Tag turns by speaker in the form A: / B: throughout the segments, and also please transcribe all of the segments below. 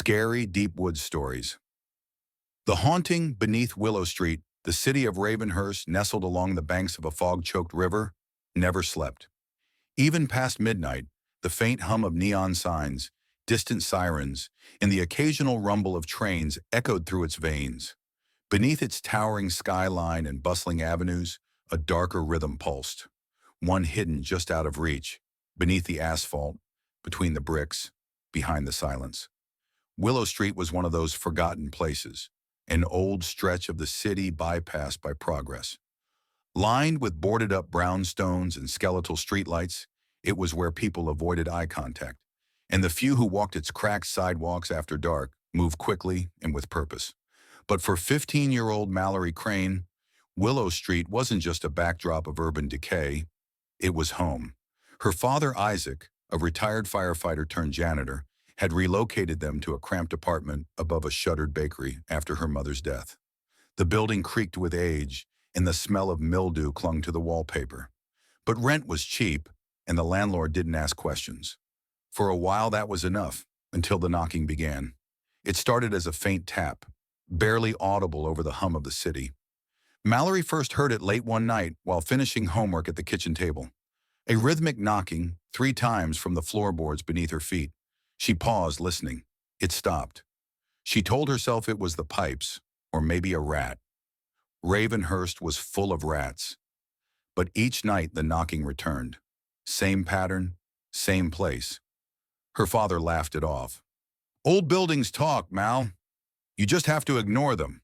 A: Scary deep woods stories. The haunting beneath Willow Street, the city of Ravenhurst nestled along the banks of a fog-choked river, never slept. Even past midnight, the faint hum of neon signs, distant sirens, and the occasional rumble of trains echoed through its veins. Beneath its towering skyline and bustling avenues, a darker rhythm pulsed, one hidden just out of reach, beneath the asphalt, between the bricks, behind the silence. Willow Street was one of those forgotten places, an old stretch of the city bypassed by progress. Lined with boarded-up brownstones and skeletal streetlights, it was where people avoided eye contact, and the few who walked its cracked sidewalks after dark moved quickly and with purpose. But for 15-year-old Mallory Crane, Willow Street wasn't just a backdrop of urban decay, it was home. Her father, Isaac, a retired firefighter turned janitor, had relocated them to a cramped apartment above a shuttered bakery after her mother's death. The building creaked with age, and the smell of mildew clung to the wallpaper. But rent was cheap, and the landlord didn't ask questions. For a while that was enough, until the knocking began. It started as a faint tap, barely audible over the hum of the city. Mallory first heard it late one night while finishing homework at the kitchen table. A rhythmic knocking, 3 times from the floorboards beneath her feet. She paused, listening. It stopped. She told herself it was the pipes, or maybe a rat. Ravenhurst was full of rats. But each night the knocking returned. Same pattern, same place. Her father laughed it off. "Old buildings talk, Mal. You just have to ignore them."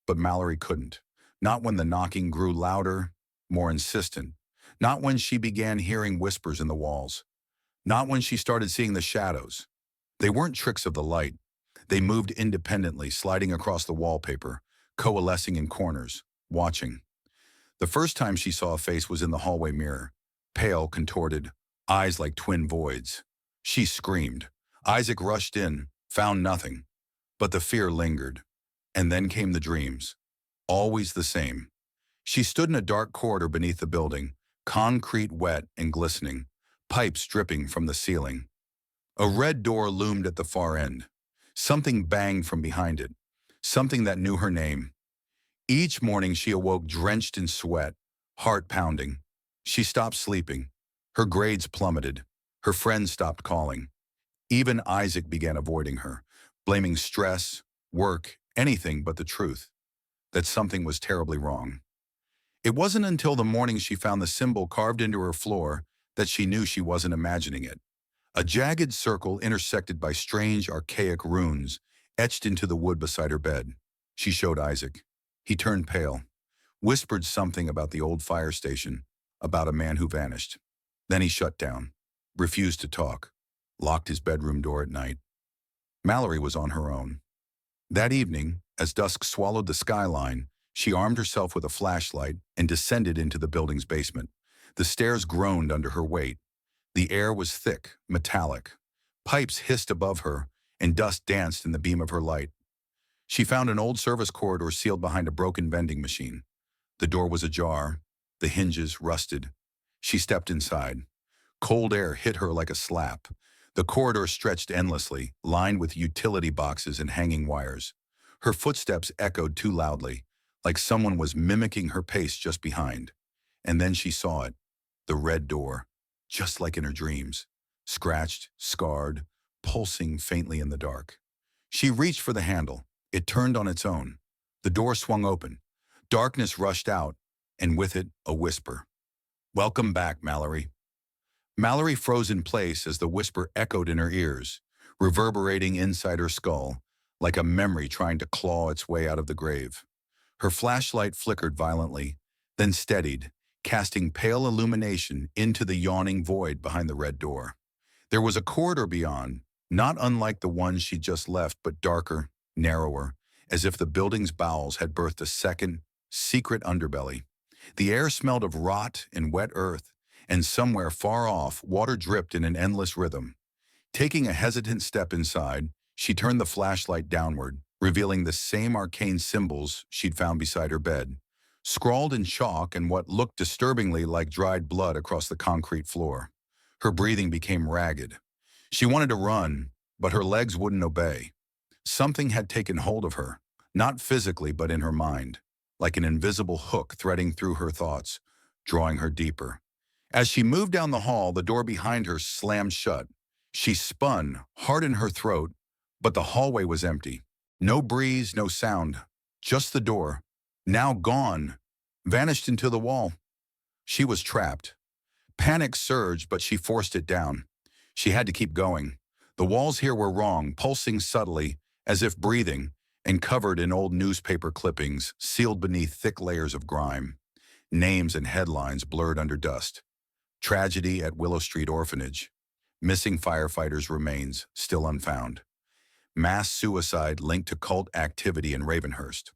A: But Mallory couldn't. Not when the knocking grew louder, more insistent. Not when she began hearing whispers in the walls. Not when she started seeing the shadows. They weren't tricks of the light. They moved independently, sliding across the wallpaper, coalescing in corners, watching. The first time she saw a face was in the hallway mirror. Pale, contorted, eyes like twin voids. She screamed. Isaac rushed in, found nothing. But the fear lingered. And then came the dreams. Always the same. She stood in a dark corridor beneath the building, concrete wet and glistening, pipes dripping from the ceiling. A red door loomed at the far end. Something banged from behind it, something that knew her name. Each morning she awoke drenched in sweat, heart pounding. She stopped sleeping. Her grades plummeted. Her friends stopped calling. Even Isaac began avoiding her, blaming stress, work, anything but the truth, that something was terribly wrong. It wasn't until the morning she found the symbol carved into her floor that she knew she wasn't imagining it. A jagged circle intersected by strange, archaic runes etched into the wood beside her bed. She showed Isaac. He turned pale, whispered something about the old fire station, about a man who vanished. Then he shut down, refused to talk, locked his bedroom door at night. Mallory was on her own. That evening, as dusk swallowed the skyline, she armed herself with a flashlight and descended into the building's basement. The stairs groaned under her weight. The air was thick, metallic. Pipes hissed above her, and dust danced in the beam of her light. She found an old service corridor sealed behind a broken vending machine. The door was ajar, the hinges rusted. She stepped inside. Cold air hit her like a slap. The corridor stretched endlessly, lined with utility boxes and hanging wires. Her footsteps echoed too loudly, like someone was mimicking her pace just behind. And then she saw it, the red door, just like in her dreams, scratched, scarred, pulsing faintly in the dark. She reached for the handle. It turned on its own. The door swung open. Darkness rushed out, and with it, a whisper. "Welcome back, Mallory." Mallory froze in place as the whisper echoed in her ears, reverberating inside her skull, like a memory trying to claw its way out of the grave. Her flashlight flickered violently, then steadied, casting pale illumination into the yawning void behind the red door. There was a corridor beyond, not unlike the one she'd just left, but darker, narrower, as if the building's bowels had birthed a second, secret underbelly. The air smelled of rot and wet earth, and somewhere far off, water dripped in an endless rhythm. Taking a hesitant step inside, she turned the flashlight downward, revealing the same arcane symbols she'd found beside her bed, scrawled in chalk and what looked disturbingly like dried blood across the concrete floor. Her breathing became ragged. She wanted to run, but her legs wouldn't obey. Something had taken hold of her, not physically but in her mind, like an invisible hook threading through her thoughts, drawing her deeper. As she moved down the hall, the door behind her slammed shut. She spun, heart in her throat, but the hallway was empty. No breeze, no sound, just the door, now gone, vanished into the wall. She was trapped. Panic surged, but she forced it down. She had to keep going. The walls here were wrong, pulsing subtly, as if breathing, and covered in old newspaper clippings, sealed beneath thick layers of grime. Names and headlines blurred under dust. Tragedy at Willow Street Orphanage. Missing firefighters' remains, still unfound. Mass suicide linked to cult activity in Ravenhurst.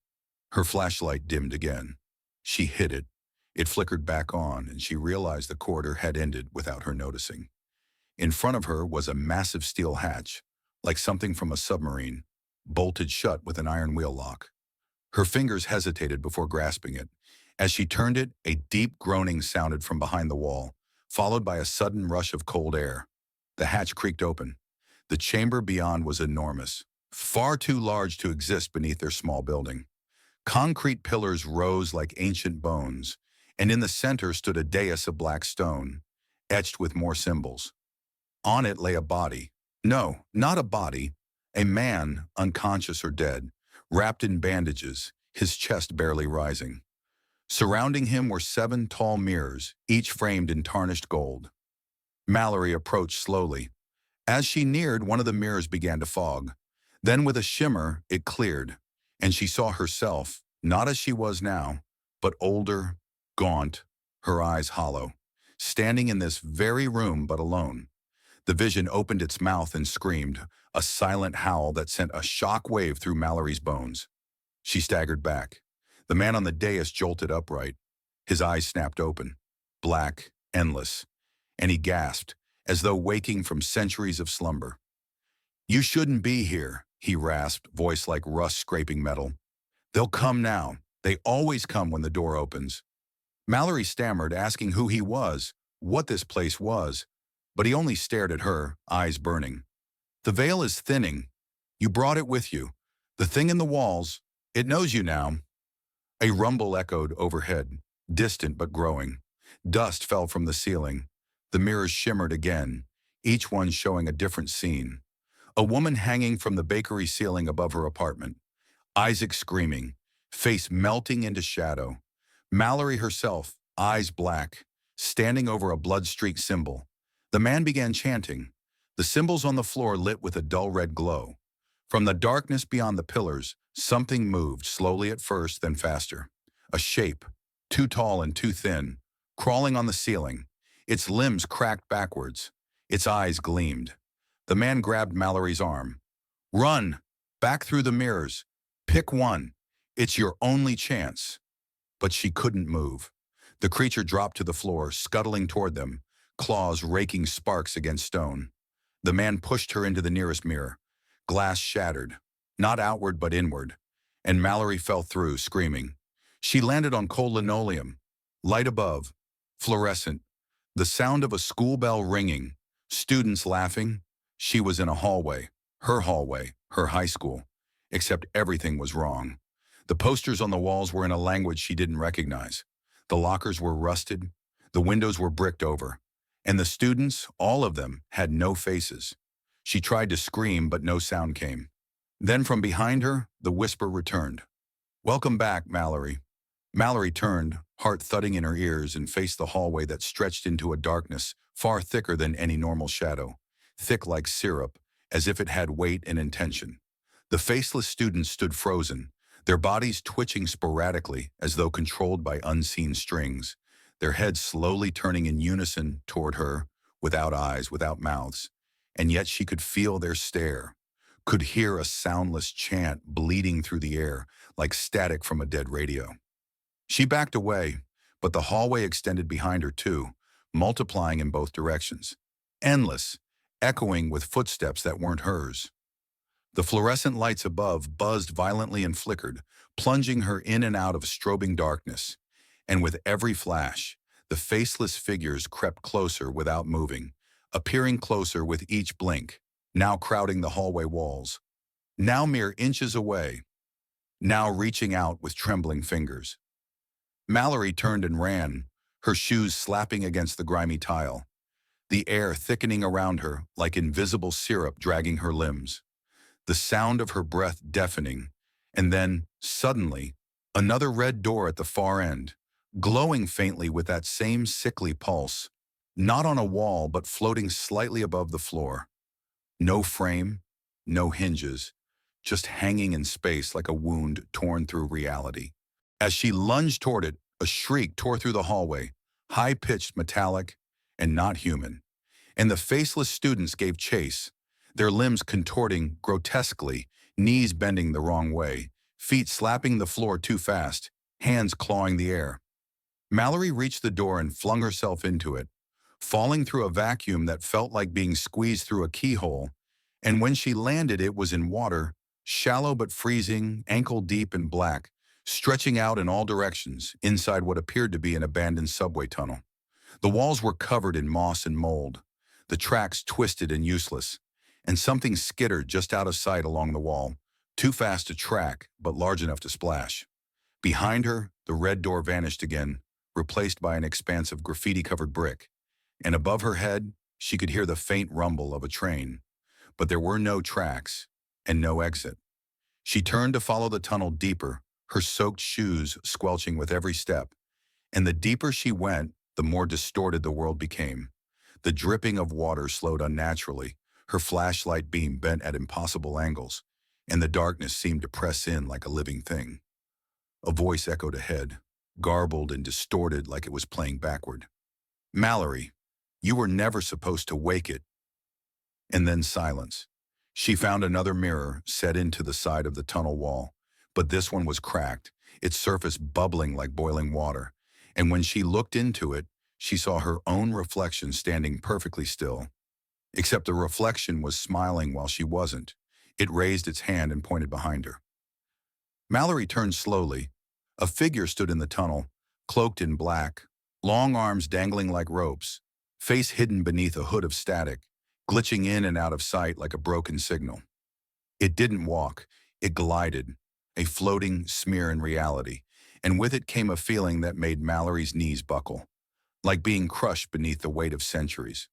A: Her flashlight dimmed again. She hid it. It flickered back on, and she realized the corridor had ended without her noticing. In front of her was a massive steel hatch, like something from a submarine, bolted shut with an iron wheel lock. Her fingers hesitated before grasping it. As she turned it, a deep groaning sounded from behind the wall, followed by a sudden rush of cold air. The hatch creaked open. The chamber beyond was enormous, far too large to exist beneath their small building. Concrete pillars rose like ancient bones, and in the center stood a dais of black stone, etched with more symbols. On it lay a body. No, not a body. A man, unconscious or dead, wrapped in bandages, his chest barely rising. Surrounding him were 7 tall mirrors, each framed in tarnished gold. Mallory approached slowly. As she neared, one of the mirrors began to fog. Then with a shimmer, it cleared, and she saw herself, not as she was now, but older, gaunt, her eyes hollow, standing in this very room but alone. The vision opened its mouth and screamed, a silent howl that sent a shock wave through Mallory's bones. She staggered back. The man on the dais jolted upright. His eyes snapped open, black, endless, and he gasped, as though waking from centuries of slumber. "You shouldn't be here," he rasped, voice like rust scraping metal. "They'll come now. They always come when the door opens." Mallory stammered, asking who he was, what this place was, but he only stared at her, eyes burning. "The veil is thinning. You brought it with you. The thing in the walls, it knows you now." A rumble echoed overhead, distant but growing. Dust fell from the ceiling. The mirrors shimmered again, each one showing a different scene. A woman hanging from the bakery ceiling above her apartment. Isaac screaming, face melting into shadow. Mallory herself, eyes black, standing over a blood-streaked symbol. The man began chanting. The symbols on the floor lit with a dull red glow. From the darkness beyond the pillars, something moved, slowly at first, then faster. A shape, too tall and too thin, crawling on the ceiling. Its limbs cracked backwards. Its eyes gleamed. The man grabbed Mallory's arm. "Run! Back through the mirrors. Pick one. It's your only chance." But she couldn't move. The creature dropped to the floor, scuttling toward them, claws raking sparks against stone. The man pushed her into the nearest mirror. Glass shattered, not outward but inward, and Mallory fell through, screaming. She landed on cold linoleum, light above, fluorescent, the sound of a school bell ringing, students laughing. She was in a hallway, her high school, except everything was wrong. The posters on the walls were in a language she didn't recognize. The lockers were rusted, the windows were bricked over, and the students, all of them, had no faces. She tried to scream, but no sound came. Then from behind her, the whisper returned. "Welcome back, Mallory." Mallory turned, heart thudding in her ears, and faced the hallway that stretched into a darkness far thicker than any normal shadow, thick like syrup, as if it had weight and intention. The faceless students stood frozen, their bodies twitching sporadically as though controlled by unseen strings, their heads slowly turning in unison toward her, without eyes, without mouths. And yet she could feel their stare, could hear a soundless chant bleeding through the air like static from a dead radio. She backed away, but the hallway extended behind her too, multiplying in both directions. Endless, echoing with footsteps that weren't hers. The fluorescent lights above buzzed violently and flickered, plunging her in and out of strobing darkness. And with every flash, the faceless figures crept closer without moving, appearing closer with each blink, now crowding the hallway walls. now mere inches away, now reaching out with trembling fingers. Mallory turned and ran, her shoes slapping against the grimy tile, the air thickening around her like invisible syrup dragging her limbs, the sound of her breath deafening, and then, suddenly, another red door at the far end, glowing faintly with that same sickly pulse, not on a wall but floating slightly above the floor. No frame, no hinges, just hanging in space like a wound torn through reality. As she lunged toward it, a shriek tore through the hallway, high-pitched, metallic, and not human. And the faceless students gave chase, their limbs contorting grotesquely, knees bending the wrong way, feet slapping the floor too fast, hands clawing the air. Mallory reached the door and flung herself into it, falling through a vacuum that felt like being squeezed through a keyhole, and when she landed it was in water, shallow but freezing, ankle-deep and black, stretching out in all directions inside what appeared to be an abandoned subway tunnel. The walls were covered in moss and mold, the tracks twisted and useless, and something skittered just out of sight along the wall, too fast to track but large enough to splash. Behind her, the red door vanished again, replaced by an expanse of graffiti-covered brick, and above her head, she could hear the faint rumble of a train. But there were no tracks, and no exit. She turned to follow the tunnel deeper, her soaked shoes squelching with every step, and the deeper she went, the more distorted the world became. The dripping of water slowed unnaturally, her flashlight beam bent at impossible angles, and the darkness seemed to press in like a living thing. A voice echoed ahead, garbled and distorted like it was playing backward. "Mallory, you were never supposed to wake it." And then silence. She found another mirror set into the side of the tunnel wall, but this one was cracked, its surface bubbling like boiling water, and when she looked into it, she saw her own reflection standing perfectly still. Except the reflection was smiling while she wasn't. It raised its hand and pointed behind her. Mallory turned slowly. A figure stood in the tunnel, cloaked in black, long arms dangling like ropes, face hidden beneath a hood of static, glitching in and out of sight like a broken signal. It didn't walk, it glided, a floating smear in reality, and with it came a feeling that made Mallory's knees buckle, like being crushed beneath the weight of centuries.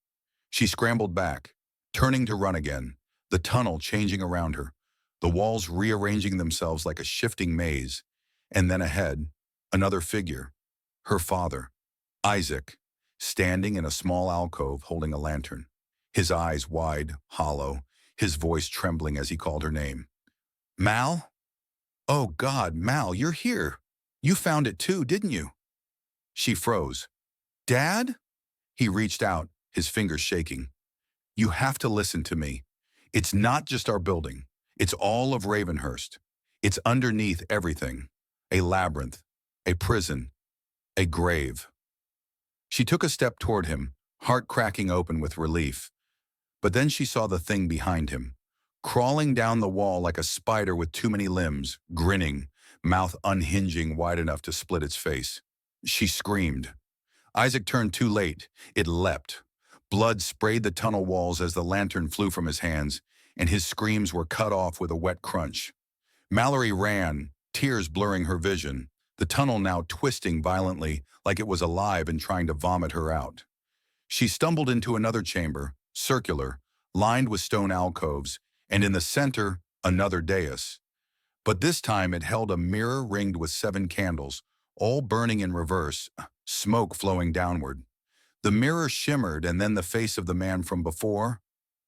A: She scrambled back, turning to run again, the tunnel changing around her, the walls rearranging themselves like a shifting maze, and then ahead, another figure, her father, Isaac, standing in a small alcove holding a lantern, his eyes wide, hollow, his voice trembling as he called her name. "Mal? Oh God, Mal, you're here. You found it too, didn't you?" She froze. "Dad?" He reached out, his fingers shaking. "You have to listen to me. It's not just our building. It's all of Ravenhurst. It's underneath everything. A labyrinth, a prison, a grave." She took a step toward him, heart cracking open with relief. But then she saw the thing behind him, crawling down the wall like a spider with too many limbs, grinning, mouth unhinging wide enough to split its face. She screamed. Isaac turned too late. It leapt. Blood sprayed the tunnel walls as the lantern flew from his hands, and his screams were cut off with a wet crunch. Mallory ran, tears blurring her vision, the tunnel now twisting violently like it was alive and trying to vomit her out. She stumbled into another chamber, circular, lined with stone alcoves, and in the center, another dais. But this time it held a mirror ringed with 7 candles, all burning in reverse, smoke flowing downward. The mirror shimmered, and then the face of the man from before,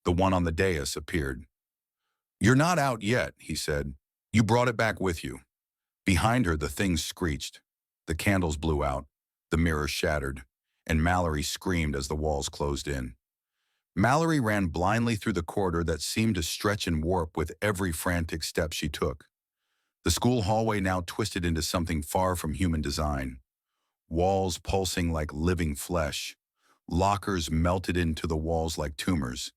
A: the one on the dais, appeared. "You're not out yet," he said. "You brought it back with you." Behind her, the thing screeched. The candles blew out, the mirror shattered, and Mallory screamed as the walls closed in. Mallory ran blindly through the corridor that seemed to stretch and warp with every frantic step she took. The school hallway now twisted into something far from human design. Walls pulsing like living flesh, lockers melted into the walls like tumors,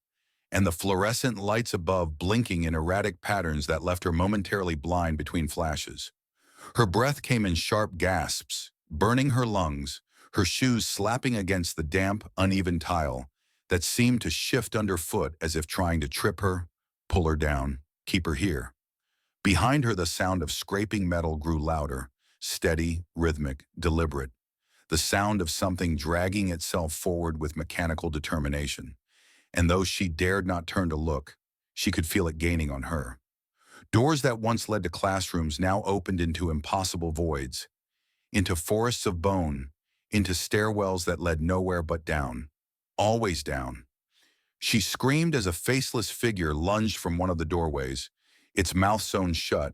A: and the fluorescent lights above blinking in erratic patterns that left her momentarily blind between flashes. Her breath came in sharp gasps, burning her lungs, her shoes slapping against the damp, uneven tile that seemed to shift underfoot as if trying to trip her, pull her down. Keep her here. Behind her, the sound of scraping metal grew louder, steady, rhythmic, deliberate. The sound of something dragging itself forward with mechanical determination. And though she dared not turn to look, she could feel it gaining on her. Doors that once led to classrooms now opened into impossible voids, into forests of bone, into stairwells that led nowhere but down. Always down. She screamed as a faceless figure lunged from one of the doorways, its mouth sewn shut,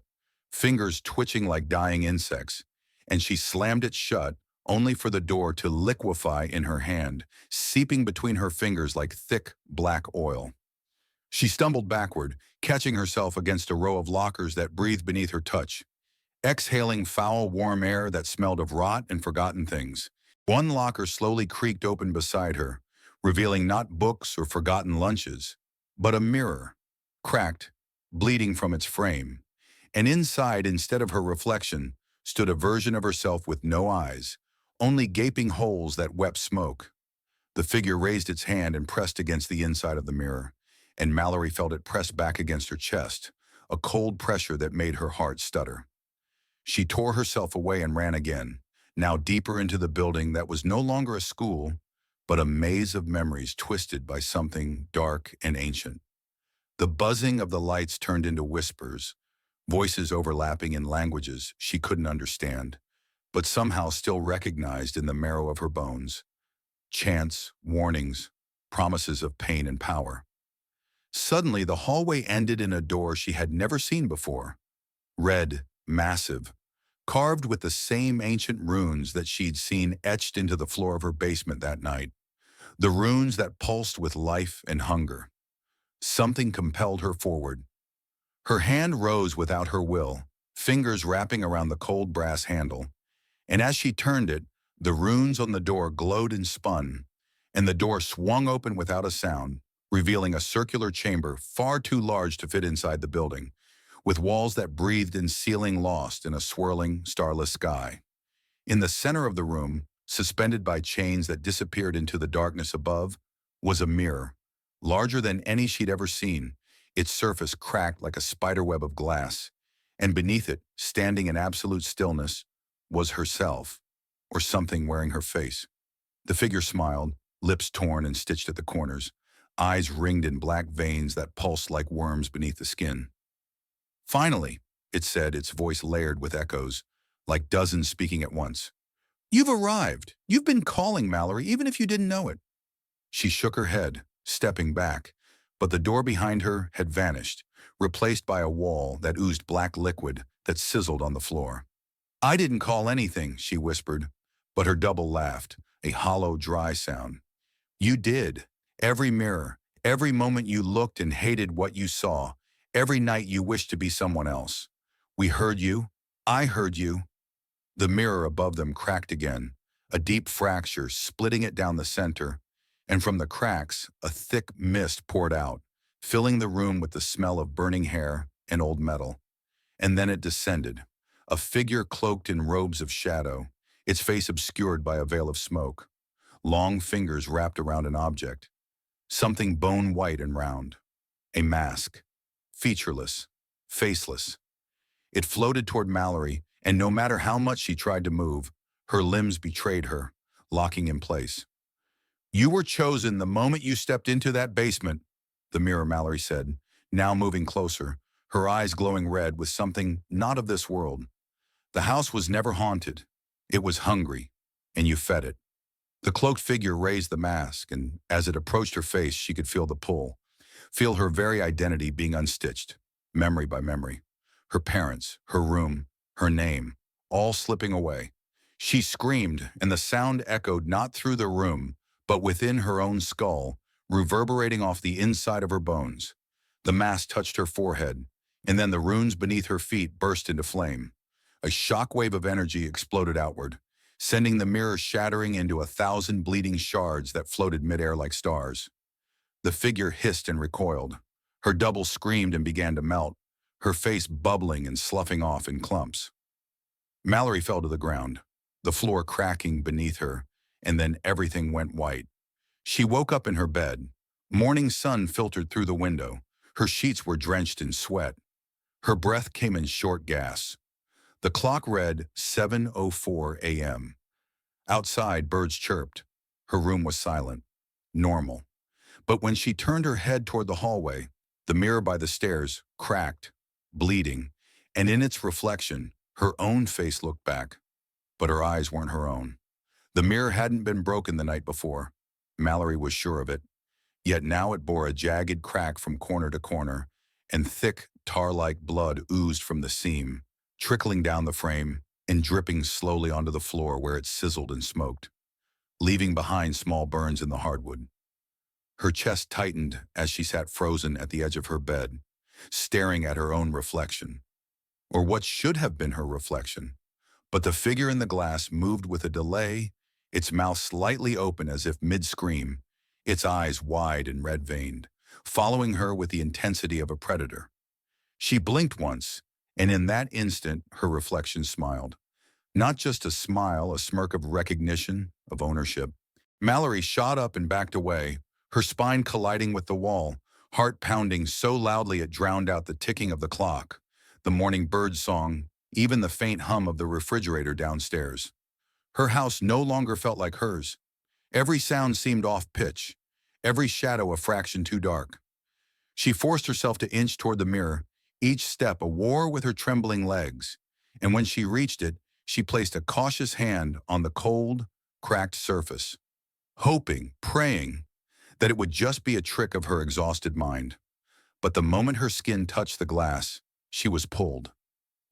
A: fingers twitching like dying insects, and she slammed it shut only for the door to liquefy in her hand, seeping between her fingers like thick, black oil. She stumbled backward, catching herself against a row of lockers that breathed beneath her touch, exhaling foul, warm air that smelled of rot and forgotten things. One locker slowly creaked open beside her, revealing not books or forgotten lunches, but a mirror, cracked, bleeding from its frame. And inside, instead of her reflection, stood a version of herself with no eyes, only gaping holes that wept smoke. The figure raised its hand and pressed against the inside of the mirror, and Mallory felt it press back against her chest, a cold pressure that made her heart stutter. She tore herself away and ran again, now deeper into the building that was no longer a school, but a maze of memories twisted by something dark and ancient. The buzzing of the lights turned into whispers, voices overlapping in languages she couldn't understand, but somehow still recognized in the marrow of her bones. Chants, warnings, promises of pain and power. Suddenly, the hallway ended in a door she had never seen before. Red, massive, carved with the same ancient runes that she'd seen etched into the floor of her basement that night. The runes that pulsed with life and hunger. Something compelled her forward. Her hand rose without her will, fingers wrapping around the cold brass handle. And as she turned it, the runes on the door glowed and spun, and the door swung open without a sound, revealing a circular chamber far too large to fit inside the building, with walls that breathed and ceiling lost in a swirling, starless sky. In the center of the room, suspended by chains that disappeared into the darkness above, was a mirror, larger than any she'd ever seen, its surface cracked like a spiderweb of glass, and beneath it, standing in absolute stillness, was herself, or something wearing her face. The figure smiled, lips torn and stitched at the corners, eyes ringed in black veins that pulsed like worms beneath the skin. "Finally," it said, its voice layered with echoes, like dozens speaking at once. "You've arrived. You've been calling, Mallory, even if you didn't know it." She shook her head, stepping back, but the door behind her had vanished, replaced by a wall that oozed black liquid that sizzled on the floor. "I didn't call anything," she whispered, but her double laughed, a hollow, dry sound. "You did. Every mirror, every moment you looked and hated what you saw, every night you wished to be someone else. We heard you. I heard you." The mirror above them cracked again, a deep fracture splitting it down the center, and from the cracks, a thick mist poured out, filling the room with the smell of burning hair and old metal. And then it descended, a figure cloaked in robes of shadow, its face obscured by a veil of smoke, long fingers wrapped around an object, something bone-white and round, a mask, featureless, faceless. It floated toward Mallory, and no matter how much she tried to move, her limbs betrayed her, locking in place. "You were chosen the moment you stepped into that basement," the mirror, Mallory said, now moving closer, her eyes glowing red with something not of this world. "The house was never haunted. It was hungry, and you fed it." The cloaked figure raised the mask, and as it approached her face, she could feel the pull, feel her very identity being unstitched, memory by memory. Her parents, her room, her name, all slipping away. She screamed, and the sound echoed not through the room, but within her own skull, reverberating off the inside of her bones. The mask touched her forehead, and then the runes beneath her feet burst into flame. A shockwave of energy exploded outward, sending the mirror shattering into 1,000 bleeding shards that floated midair like stars. The figure hissed and recoiled. Her double screamed and began to melt, her face bubbling and sloughing off in clumps. Mallory fell to the ground, the floor cracking beneath her, and then everything went white. She woke up in her bed. Morning sun filtered through the window, Her sheets were drenched in sweat. Her breath came in short gasps. The clock read 7:04 a.m. Outside, birds chirped. Her room was silent. Normal. But when she turned her head toward the hallway, the mirror by the stairs cracked, bleeding, and in its reflection, her own face looked back. But her eyes weren't her own. The mirror hadn't been broken the night before. Mallory was sure of it. Yet now it bore a jagged crack from corner to corner, and thick, tar-like blood oozed from the seam, trickling down the frame and dripping slowly onto the floor where it sizzled and smoked, leaving behind small burns in the hardwood. Her chest tightened as she sat frozen at the edge of her bed, staring at her own reflection, or what should have been her reflection. But the figure in the glass moved with a delay, its mouth slightly open as if mid-scream, its eyes wide and red-veined, following her with the intensity of a predator. She blinked once, and in that instant her reflection smiled. Not just a smile, a smirk of recognition, of ownership. Mallory shot up and backed away, her spine colliding with the wall, heart pounding so loudly it drowned out the ticking of the clock, the morning bird song, even the faint hum of the refrigerator downstairs. Her house no longer felt like hers. Every sound seemed off-pitch, every shadow a fraction too dark. She forced herself to inch toward the mirror, each step a war with her trembling legs, and when she reached it, she placed a cautious hand on the cold, cracked surface, hoping, praying, that it would just be a trick of her exhausted mind. But the moment her skin touched the glass, she was pulled.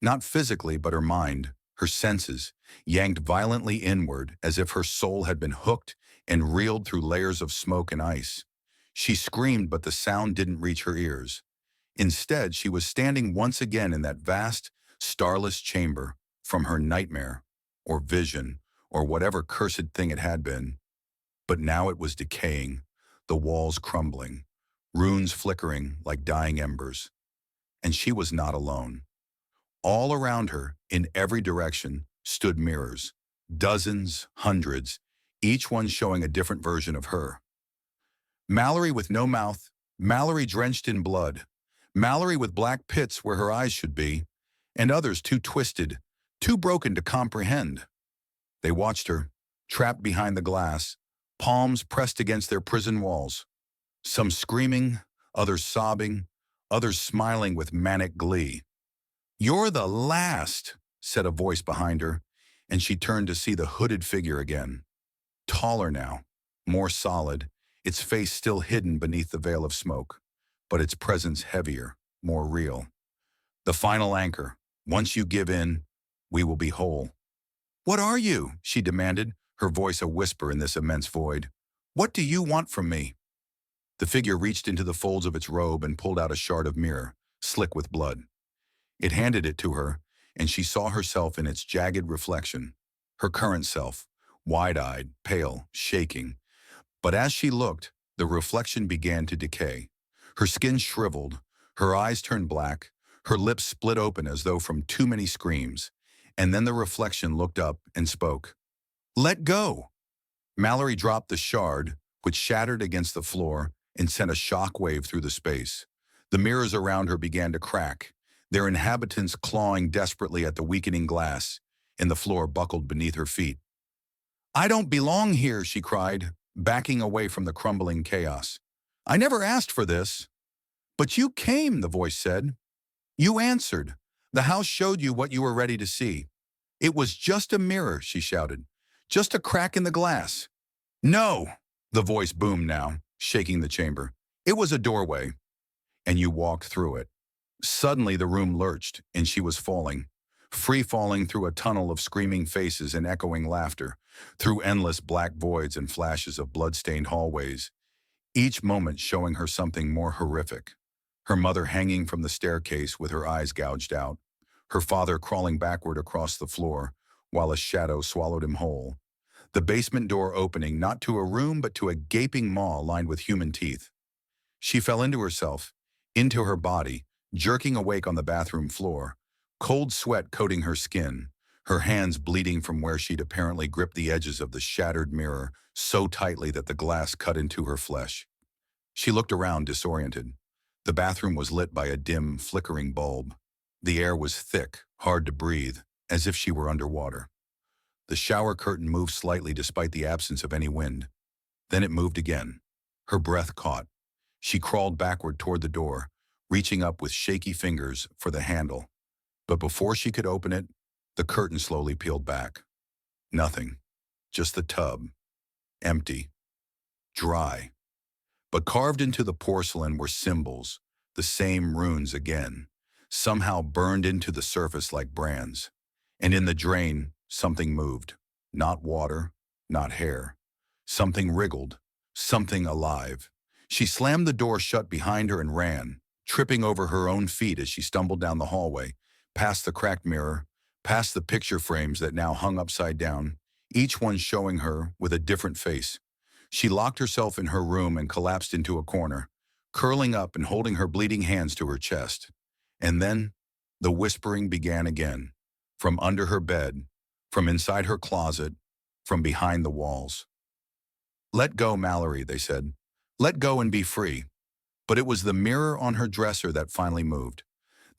A: Not physically, but her mind, her senses, yanked violently inward as if her soul had been hooked and reeled through layers of smoke and ice. She screamed, but the sound didn't reach her ears. Instead, she was standing once again in that vast, starless chamber from her nightmare, or vision, or whatever cursed thing it had been. But now it was decaying, the walls crumbling, runes flickering like dying embers. And she was not alone. All around her, in every direction, stood mirrors, dozens, hundreds, each one showing a different version of her. Mallory with no mouth, Mallory drenched in blood, Mallory with black pits where her eyes should be, and others too twisted, too broken to comprehend. They watched her, trapped behind the glass, palms pressed against their prison walls, some screaming, others sobbing, others smiling with manic glee. "You're the last," said a voice behind her, and she turned to see the hooded figure again. Taller now, more solid, its face still hidden beneath the veil of smoke, but its presence heavier, more real. The final anchor. Once you give in, we will be whole. "What are you?" she demanded, her voice a whisper in this immense void. "What do you want from me?" The figure reached into the folds of its robe and pulled out a shard of mirror, slick with blood. It handed it to her, and she saw herself in its jagged reflection, her current self, wide-eyed, pale, shaking. But as she looked, the reflection began to decay. Her skin shriveled, her eyes turned black, her lips split open as though from too many screams, and then the reflection looked up and spoke. "Let go!" Mallory dropped the shard, which shattered against the floor and sent a shock wave through the space. The mirrors around her began to crack, their inhabitants clawing desperately at the weakening glass, and the floor buckled beneath her feet. "I don't belong here," she cried, backing away from the crumbling chaos. "I never asked for this." "But you came," the voice said. "You answered. The house showed you what you were ready to see." "It was just a mirror," she shouted. "Just a crack in the glass." "No!" the voice boomed now, shaking the chamber. "It was a doorway, and you walked through it." Suddenly the room lurched, and she was falling, free-falling through a tunnel of screaming faces and echoing laughter, through endless black voids and flashes of blood-stained hallways, each moment showing her something more horrific. Her mother hanging from the staircase with her eyes gouged out, her father crawling backward across the floor, while a shadow swallowed him whole. The basement door opening not to a room but to a gaping maw lined with human teeth. She fell into herself, into her body, jerking awake on the bathroom floor, cold sweat coating her skin, her hands bleeding from where she'd apparently gripped the edges of the shattered mirror so tightly that the glass cut into her flesh. She looked around disoriented. The bathroom was lit by a dim, flickering bulb. The air was thick, hard to breathe, as if she were underwater. The shower curtain moved slightly despite the absence of any wind. Then it moved again. Her breath caught. She crawled backward toward the door, reaching up with shaky fingers for the handle. But before she could open it, the curtain slowly peeled back. Nothing. Just the tub. Empty. Dry. But carved into the porcelain were symbols, the same runes again, somehow burned into the surface like brands. And in the drain, something moved. Not water, not hair. Something wriggled, something alive. She slammed the door shut behind her and ran, tripping over her own feet as she stumbled down the hallway, past the cracked mirror, past the picture frames that now hung upside down, each one showing her with a different face. She locked herself in her room and collapsed into a corner, curling up and holding her bleeding hands to her chest. And then, the whispering began again, from under her bed, from inside her closet, from behind the walls. "Let go, Mallory," they said. "Let go and be free." But it was the mirror on her dresser that finally moved.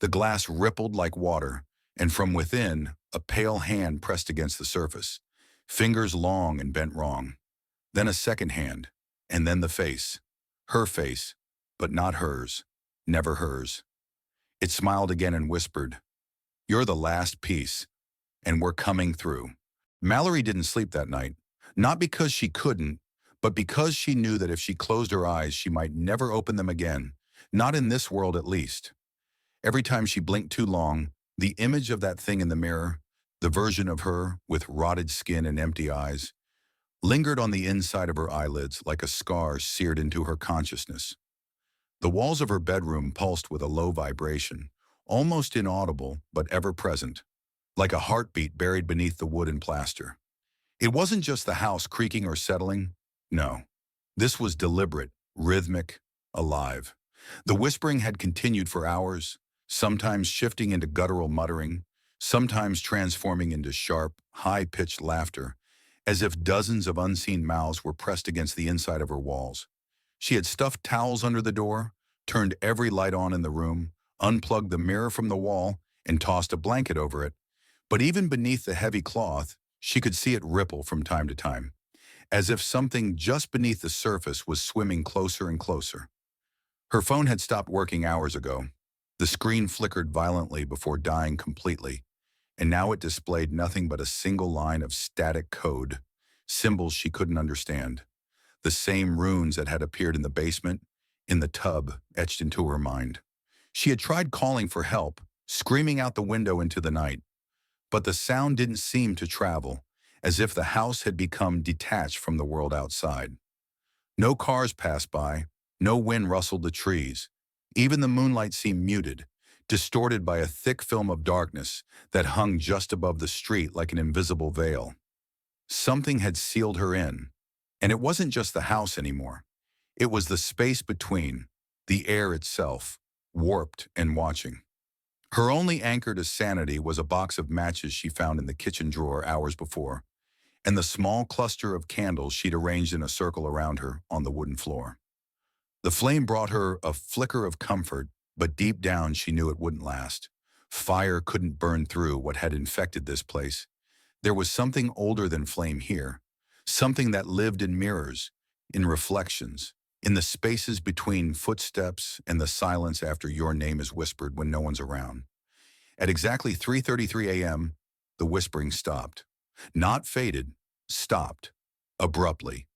A: The glass rippled like water, and from within, a pale hand pressed against the surface, fingers long and bent wrong. Then a second hand, and then the face. Her face, but not hers, never hers. It smiled again and whispered, "You're the last piece, and we're coming through." Mallory didn't sleep that night, not because she couldn't, but because she knew that if she closed her eyes, she might never open them again, not in this world at least. Every time she blinked too long, the image of that thing in the mirror, the version of her with rotted skin and empty eyes, lingered on the inside of her eyelids like a scar seared into her consciousness. The walls of her bedroom pulsed with a low vibration, almost inaudible but ever present, like a heartbeat buried beneath the wood and plaster. It wasn't just the house creaking or settling. No. This was deliberate, rhythmic, alive. The whispering had continued for hours, sometimes shifting into guttural muttering, sometimes transforming into sharp, high-pitched laughter, as if dozens of unseen mouths were pressed against the inside of her walls. She had stuffed towels under the door, turned every light on in the room, unplugged the mirror from the wall, and tossed a blanket over it. But even beneath the heavy cloth, she could see it ripple from time to time, as if something just beneath the surface was swimming closer and closer. Her phone had stopped working hours ago. The screen flickered violently before dying completely, and now it displayed nothing but a single line of static code, symbols she couldn't understand. The same runes that had appeared in the basement, in the tub, etched into her mind. She had tried calling for help, screaming out the window into the night, but the sound didn't seem to travel, as if the house had become detached from the world outside. No cars passed by, no wind rustled the trees. Even the moonlight seemed muted, distorted by a thick film of darkness that hung just above the street like an invisible veil. Something had sealed her in, and it wasn't just the house anymore. It was the space between, the air itself, warped and watching. Her only anchor to sanity was a box of matches she found in the kitchen drawer hours before, and the small cluster of candles she'd arranged in a circle around her on the wooden floor. The flame brought her a flicker of comfort, but deep down she knew it wouldn't last. Fire couldn't burn through what had infected this place. There was something older than flame here, something that lived in mirrors, in reflections, in the spaces between footsteps and the silence after your name is whispered when no one's around. At exactly 3:33 a.m., the whispering stopped. Not faded, stopped, abruptly,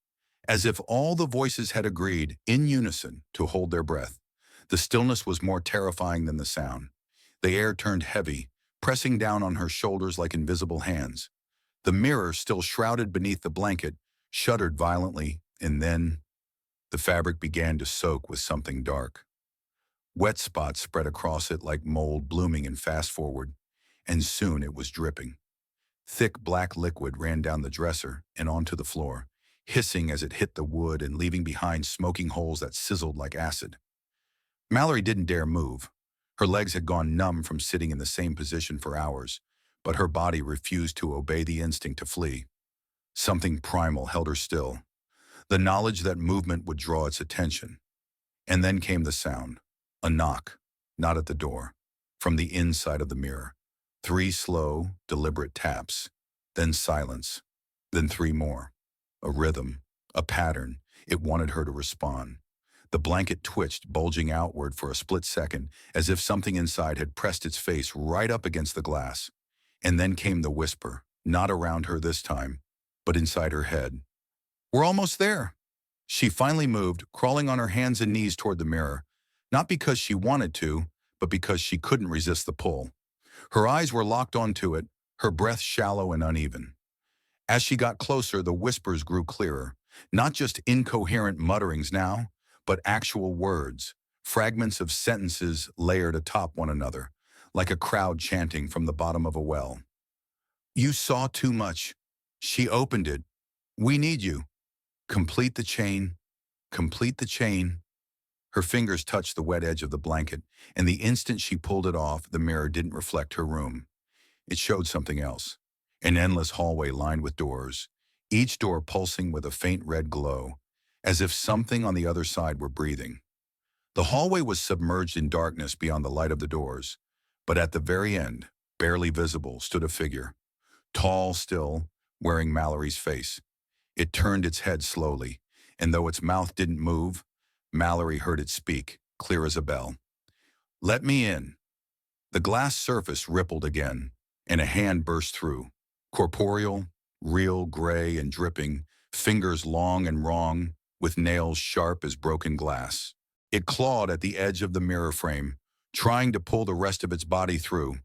A: as if all the voices had agreed, in unison, to hold their breath. The stillness was more terrifying than the sound. The air turned heavy, pressing down on her shoulders like invisible hands. The mirror, still shrouded beneath the blanket, shuddered violently, and then the fabric began to soak with something dark. Wet spots spread across it like mold blooming in fast forward, and soon it was dripping. Thick black liquid ran down the dresser and onto the floor, hissing as it hit the wood and leaving behind smoking holes that sizzled like acid. Mallory didn't dare move. Her legs had gone numb from sitting in the same position for hours, but her body refused to obey the instinct to flee. Something primal held her still, the knowledge that movement would draw its attention. And then came the sound, A knock, not at the door, from the inside of the mirror. 3 slow, deliberate taps, then silence, then 3 more. A rhythm, a pattern. It wanted her to respond. The blanket twitched, bulging outward for a split second, as if something inside had pressed its face right up against the glass. And then came the whisper, not around her this time, but inside her head. "We're almost there." She finally moved, crawling on her hands and knees toward the mirror, not because she wanted to, but because she couldn't resist the pull. Her eyes were locked onto it, her breath shallow and uneven. As she got closer, the whispers grew clearer, not just incoherent mutterings now, but actual words, fragments of sentences layered atop one another, like a crowd chanting from the bottom of a well. "You saw too much." She opened it. "We need you. Complete the chain. Complete the chain." Her fingers touched the wet edge of the blanket, and the instant she pulled it off, the mirror didn't reflect her room. It showed something else. An endless hallway lined with doors, each door pulsing with a faint red glow, as if something on the other side were breathing. The hallway was submerged in darkness beyond the light of the doors, but at the very end, barely visible, stood a figure. Tall still, wearing Mallory's face. It turned its head slowly, and though its mouth didn't move, Mallory heard it speak, clear as a bell. "Let me in." The glass surface rippled again, and a hand burst through. Corporeal, real, gray and dripping, fingers long and wrong, with nails sharp as broken glass. It clawed at the edge of the mirror frame, trying to pull the rest of its body through.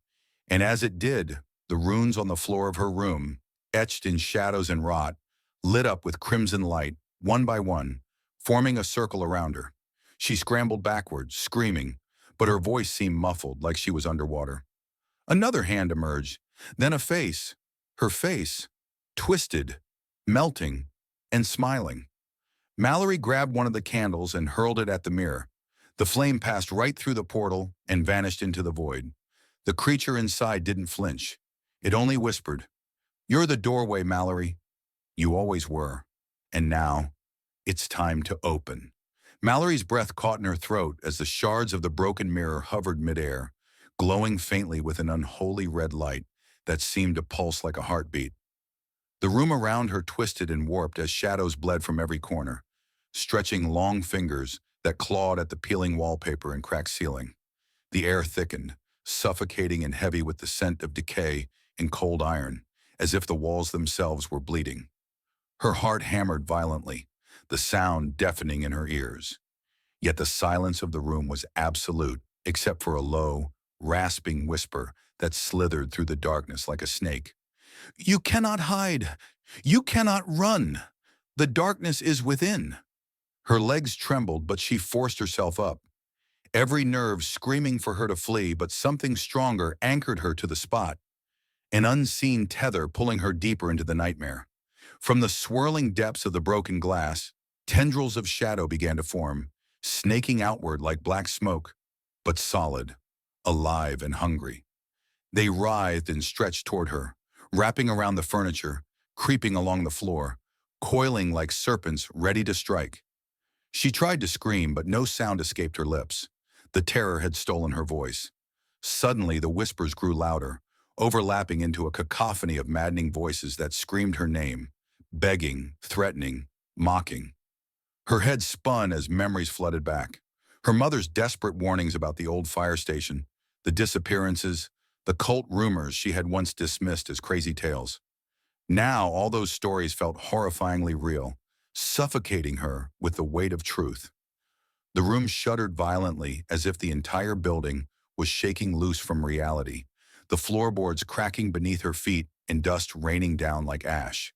A: And as it did, the runes on the floor of her room, etched in shadows and rot, lit up with crimson light, one by one, forming a circle around her. She scrambled backwards, screaming, but her voice seemed muffled, like she was underwater. Another hand emerged, then a face. Her face, twisted, melting, and smiling. Mallory grabbed one of the candles and hurled it at the mirror. The flame passed right through the portal and vanished into the void. The creature inside didn't flinch. It only whispered, "You're the doorway, Mallory. You always were. And now, it's time to open." Mallory's breath caught in her throat as the shards of the broken mirror hovered midair, glowing faintly with an unholy red light that seemed to pulse like a heartbeat. The room around her twisted and warped as shadows bled from every corner, stretching long fingers that clawed at the peeling wallpaper and cracked ceiling. The air thickened, suffocating and heavy with the scent of decay and cold iron, as if the walls themselves were bleeding. Her heart hammered violently, the sound deafening in her ears. Yet the silence of the room was absolute, except for a low, rasping whisper that slithered through the darkness like a snake. "You cannot hide. You cannot run. The darkness is within." Her legs trembled, but she forced herself up. Every nerve screaming for her to flee, but something stronger anchored her to the spot. An unseen tether pulling her deeper into the nightmare. From the swirling depths of the broken glass, tendrils of shadow began to form, snaking outward like black smoke, but solid, alive and hungry. They writhed and stretched toward her, wrapping around the furniture, creeping along the floor, coiling like serpents ready to strike. She tried to scream, but no sound escaped her lips. The terror had stolen her voice. Suddenly, the whispers grew louder, overlapping into a cacophony of maddening voices that screamed her name, begging, threatening, mocking. Her head spun as memories flooded back. Her mother's desperate warnings about the old fire station, the disappearances, the cult rumors she had once dismissed as crazy tales. Now, all those stories felt horrifyingly real, suffocating her with the weight of truth. The room shuddered violently as if the entire building was shaking loose from reality, the floorboards cracking beneath her feet and dust raining down like ash.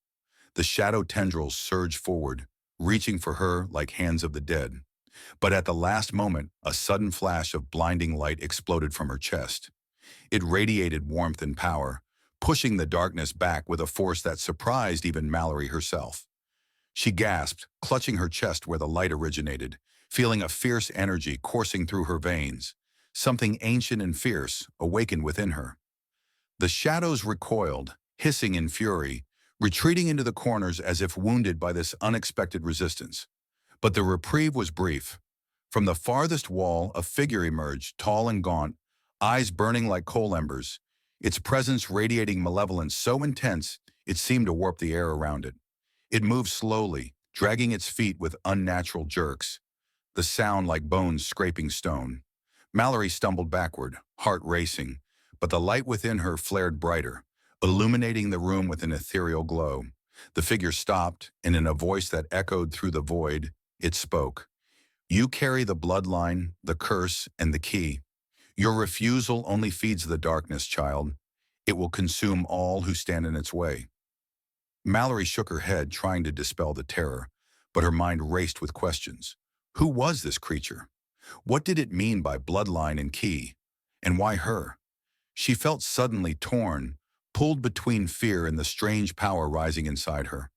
A: The shadow tendrils surged forward, reaching for her like hands of the dead. But at the last moment, a sudden flash of blinding light exploded from her chest. It radiated warmth and power, pushing the darkness back with a force that surprised even Mallory herself. She gasped, clutching her chest where the light originated, feeling a fierce energy coursing through her veins. Something ancient and fierce awakened within her. The shadows recoiled, hissing in fury, retreating into the corners as if wounded by this unexpected resistance. But the reprieve was brief. From the farthest wall, a figure emerged, tall and gaunt, eyes burning like coal embers, its presence radiating malevolence so intense it seemed to warp the air around it. It moved slowly, dragging its feet with unnatural jerks, the sound like bones scraping stone. Mallory stumbled backward, heart racing, but the light within her flared brighter, illuminating the room with an ethereal glow. The figure stopped, and in a voice that echoed through the void, it spoke. You carry the bloodline, the curse, and the key. Your refusal only feeds the darkness, child. It will consume all who stand in its way. Mallory shook her head, trying to dispel the terror, but her mind raced with questions. Who was this creature? What did it mean by bloodline and key? And why her? She felt suddenly torn, pulled between fear and the strange power rising inside her.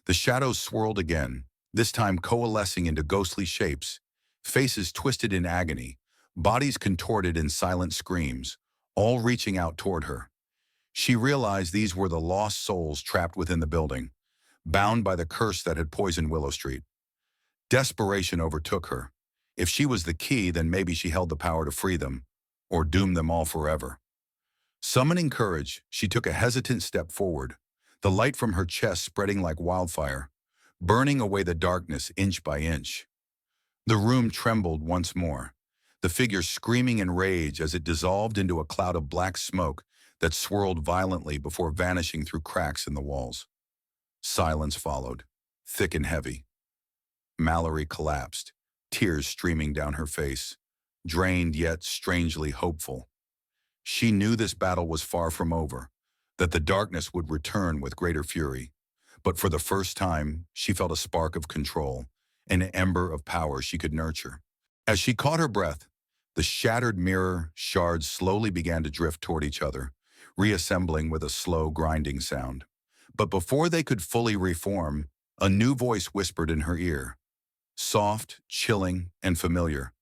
A: The shadows swirled again, this time coalescing into ghostly shapes, faces twisted in agony, bodies contorted in silent screams, all reaching out toward her. She realized these were the lost souls trapped within the building, bound by the curse that had poisoned Willow Street. Desperation overtook her. If she was the key, then maybe she held the power to free them, or doom them all forever. Summoning courage, she took a hesitant step forward, the light from her chest spreading like wildfire, burning away the darkness inch by inch. The room trembled once more, the figure screaming in rage as it dissolved into a cloud of black smoke that swirled violently before vanishing through cracks in the walls. Silence followed, thick and heavy. Mallory collapsed, tears streaming down her face, drained yet strangely hopeful. She knew this battle was far from over, that the darkness would return with greater fury. But for the first time, she felt a spark of control, an ember of power she could nurture. As she caught her breath, the shattered mirror shards slowly began to drift toward each other, reassembling with a slow, grinding sound. But before they could fully reform, a new voice whispered in her ear, soft, chilling, and familiar.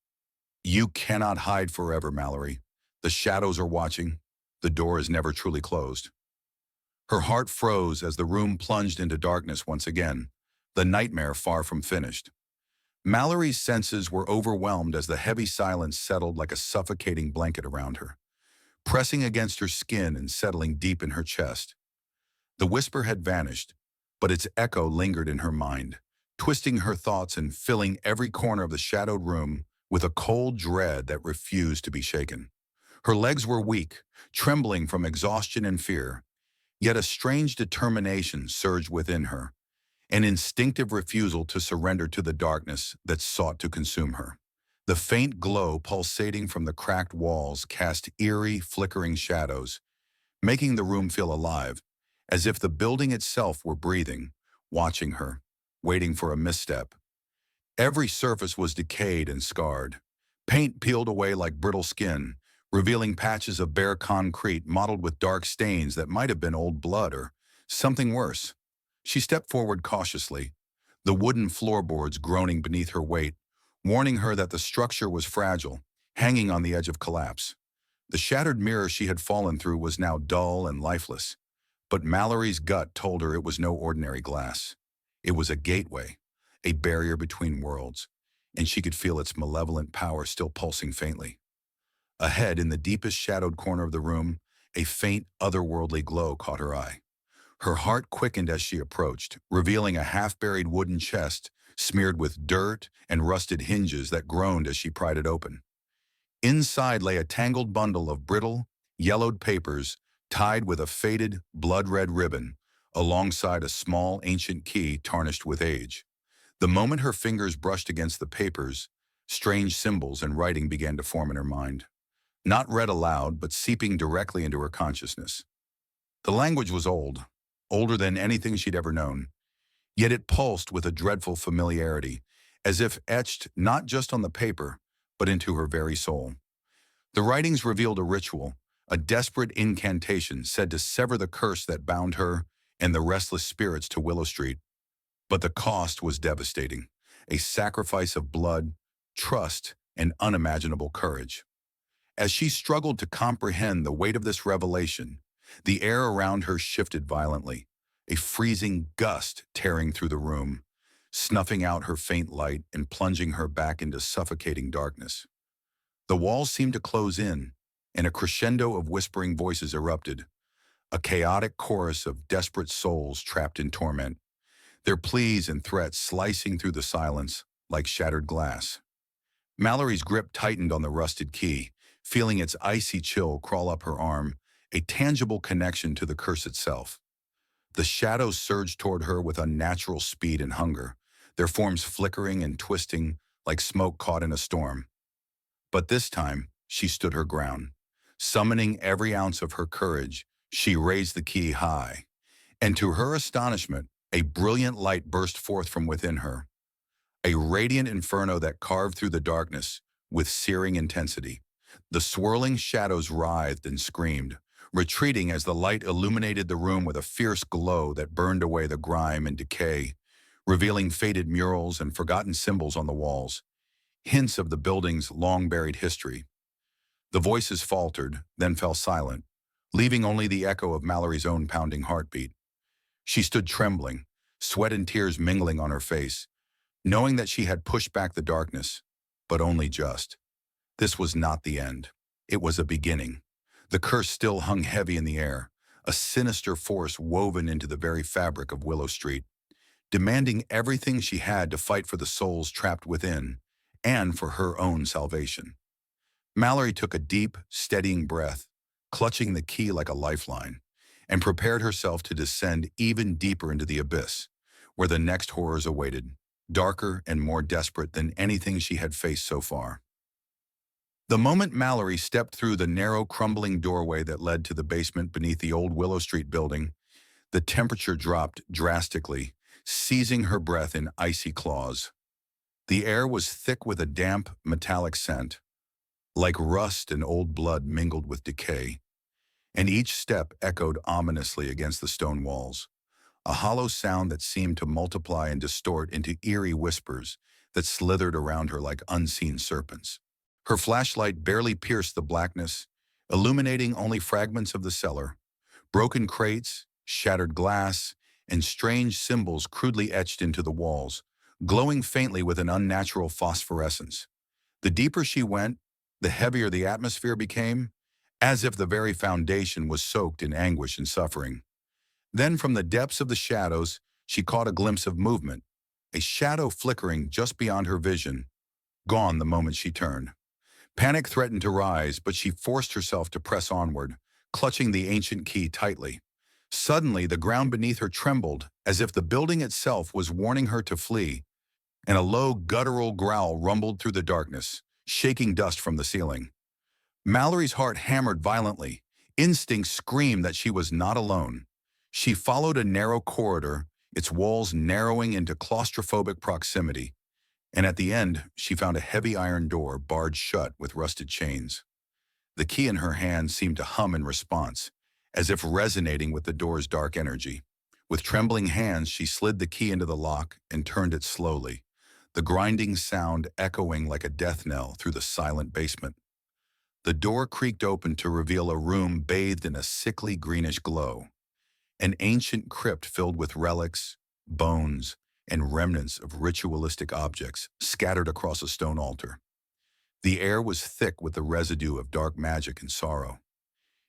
A: You cannot hide forever, Mallory. The shadows are watching. The door is never truly closed. Her heart froze as the room plunged into darkness once again, the nightmare far from finished. Mallory's senses were overwhelmed as the heavy silence settled like a suffocating blanket around her, pressing against her skin and settling deep in her chest. The whisper had vanished, but its echo lingered in her mind, twisting her thoughts and filling every corner of the shadowed room with a cold dread that refused to be shaken. Her legs were weak, trembling from exhaustion and fear, yet a strange determination surged within her, an instinctive refusal to surrender to the darkness that sought to consume her. The faint glow pulsating from the cracked walls cast eerie, flickering shadows, making the room feel alive, as if the building itself were breathing, watching her, waiting for a misstep. Every surface was decayed and scarred, paint peeled away like brittle skin, revealing patches of bare concrete mottled with dark stains that might have been old blood or something worse. She stepped forward cautiously, the wooden floorboards groaning beneath her weight, warning her that the structure was fragile, hanging on the edge of collapse. The shattered mirror she had fallen through was now dull and lifeless, but Mallory's gut told her it was no ordinary glass. It was a gateway, a barrier between worlds, and she could feel its malevolent power still pulsing faintly. Ahead, in the deepest shadowed corner of the room, a faint, otherworldly glow caught her eye. Her heart quickened as she approached, revealing a half-buried wooden chest smeared with dirt and rusted hinges that groaned as she pried it open. Inside lay a tangled bundle of brittle, yellowed papers tied with a faded, blood-red ribbon, alongside a small, ancient key tarnished with age. The moment her fingers brushed against the papers, strange symbols and writing began to form in her mind. Not read aloud, but seeping directly into her consciousness. The language was old, older than anything she'd ever known, yet it pulsed with a dreadful familiarity, as if etched not just on the paper, but into her very soul. The writings revealed a ritual, a desperate incantation said to sever the curse that bound her and the restless spirits to Willow Street. But the cost was devastating, a sacrifice of blood, trust, and unimaginable courage. As she struggled to comprehend the weight of this revelation, the air around her shifted violently, a freezing gust tearing through the room. snuffing out her faint light and plunging her back into suffocating darkness. The walls seemed to close in, and a crescendo of whispering voices erupted, a chaotic chorus of desperate souls trapped in torment, their pleas and threats slicing through the silence like shattered glass. Mallory's grip tightened on the rusted key, feeling its icy chill crawl up her arm, a tangible connection to the curse itself. The shadows surged toward her with unnatural speed and hunger, their forms flickering and twisting like smoke caught in a storm. But this time, she stood her ground. Summoning every ounce of her courage, she raised the key high. And to her astonishment, a brilliant light burst forth from within her, a radiant inferno that carved through the darkness with searing intensity. The swirling shadows writhed and screamed, retreating as the light illuminated the room with a fierce glow that burned away the grime and decay, revealing faded murals and forgotten symbols on the walls, hints of the building's long-buried history. The voices faltered, then fell silent, leaving only the echo of Mallory's own pounding heartbeat. She stood trembling, sweat and tears mingling on her face, knowing that she had pushed back the darkness, but only just. This was not the end. It was a beginning. The curse still hung heavy in the air, a sinister force woven into the very fabric of Willow Street, demanding everything she had to fight for the souls trapped within, and for her own salvation. Mallory took a deep, steadying breath, clutching the key like a lifeline, and prepared herself to descend even deeper into the abyss, where the next horrors awaited, darker and more desperate than anything she had faced so far. The moment Mallory stepped through the narrow, crumbling doorway that led to the basement beneath the old Willow Street building, the temperature dropped drastically, seizing her breath in icy claws. The air was thick with a damp, metallic scent, like rust and old blood mingled with decay, and each step echoed ominously against the stone walls, a hollow sound that seemed to multiply and distort into eerie whispers that slithered around her like unseen serpents. Her flashlight barely pierced the blackness, illuminating only fragments of the cellar, broken crates, shattered glass, and strange symbols crudely etched into the walls, glowing faintly with an unnatural phosphorescence. The deeper she went, the heavier the atmosphere became, as if the very foundation was soaked in anguish and suffering. Then from the depths of the shadows, she caught a glimpse of movement, a shadow flickering just beyond her vision, gone the moment she turned. Panic threatened to rise, but she forced herself to press onward, clutching the ancient key tightly. Suddenly, the ground beneath her trembled, as if the building itself was warning her to flee, and a low, guttural growl rumbled through the darkness, shaking dust from the ceiling. Mallory's heart hammered violently. Instinct screamed that she was not alone. She followed a narrow corridor, its walls narrowing into claustrophobic proximity, and at the end, she found a heavy iron door barred shut with rusted chains. The key in her hand seemed to hum in response, as if resonating with the door's dark energy. With trembling hands, she slid the key into the lock and turned it slowly, the grinding sound echoing like a death knell through the silent basement. The door creaked open to reveal a room bathed in a sickly greenish glow, an ancient crypt filled with relics, bones, and remnants of ritualistic objects scattered across a stone altar. The air was thick with the residue of dark magic and sorrow.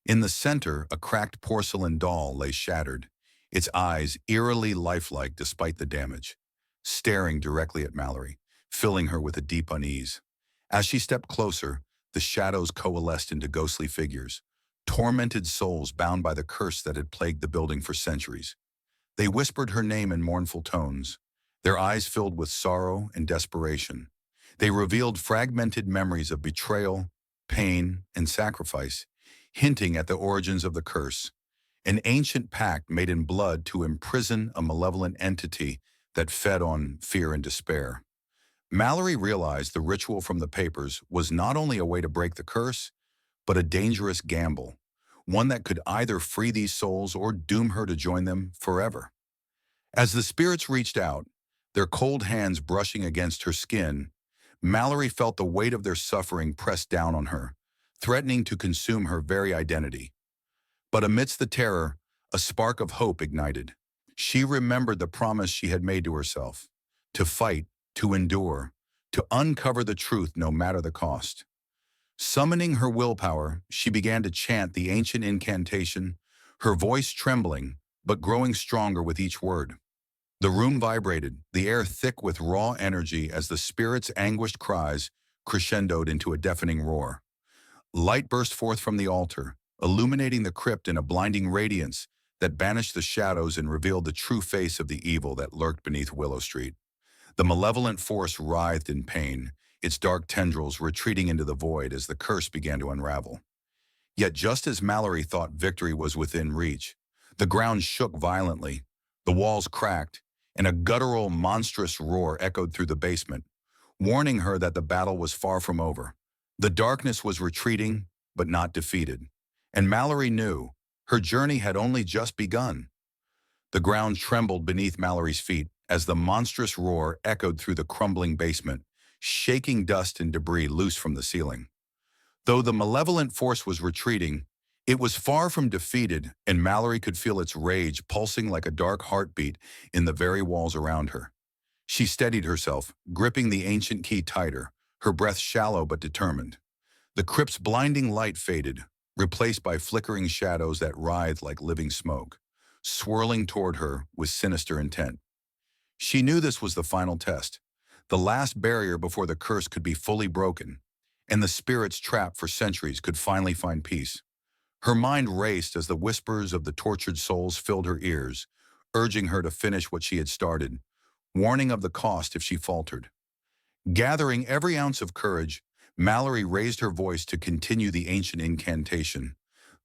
A: In the center, a cracked porcelain doll lay shattered, its eyes eerily lifelike despite the damage, staring directly at Mallory, filling her with a deep unease. As she stepped closer, the shadows coalesced into ghostly figures, tormented souls bound by the curse that had plagued the building for centuries. They whispered her name in mournful tones, their eyes filled with sorrow and desperation. They revealed fragmented memories of betrayal, pain, and sacrifice, hinting at the origins of the curse, an ancient pact made in blood to imprison a malevolent entity that fed on fear and despair. Mallory realized the ritual from the papers was not only a way to break the curse, but a dangerous gamble, one that could either free these souls or doom her to join them forever. As the spirits reached out, their cold hands brushing against her skin, Mallory felt the weight of their suffering press down on her, threatening to consume her very identity. But amidst the terror, a spark of hope ignited. She remembered the promise she had made to herself, to fight, to endure, to uncover the truth no matter the cost. Summoning her willpower, she began to chant the ancient incantation, her voice trembling, but growing stronger with each word. The room vibrated, the air thick with raw energy as the spirit's anguished cries crescendoed into a deafening roar. Light burst forth from the altar, illuminating the crypt in a blinding radiance that banished the shadows and revealed the true face of the evil that lurked beneath Willow Street. The malevolent force writhed in pain, its dark tendrils retreating into the void as the curse began to unravel. Yet just as Mallory thought victory was within reach, the ground shook violently, the walls cracked, and a guttural, monstrous roar echoed through the basement, warning her that the battle was far from over. The darkness was retreating, but not defeated. And Mallory knew her journey had only just begun. The ground trembled beneath Mallory's feet as the monstrous roar echoed through the crumbling basement, shaking dust and debris loose from the ceiling. Though the malevolent force was retreating, it was far from defeated, and Mallory could feel its rage pulsing like a dark heartbeat in the very walls around her. She steadied herself, gripping the ancient key tighter, her breath shallow but determined. The crypt's blinding light faded, replaced by flickering shadows that writhed like living smoke, swirling toward her with sinister intent. She knew this was the final test, the last barrier before the curse could be fully broken, and the spirits trapped for centuries could finally find peace. Her mind raced as the whispers of the tortured souls filled her ears, urging her to finish what she had started, warning of the cost if she faltered. Gathering every ounce of courage, Mallory raised her voice to continue the ancient incantation,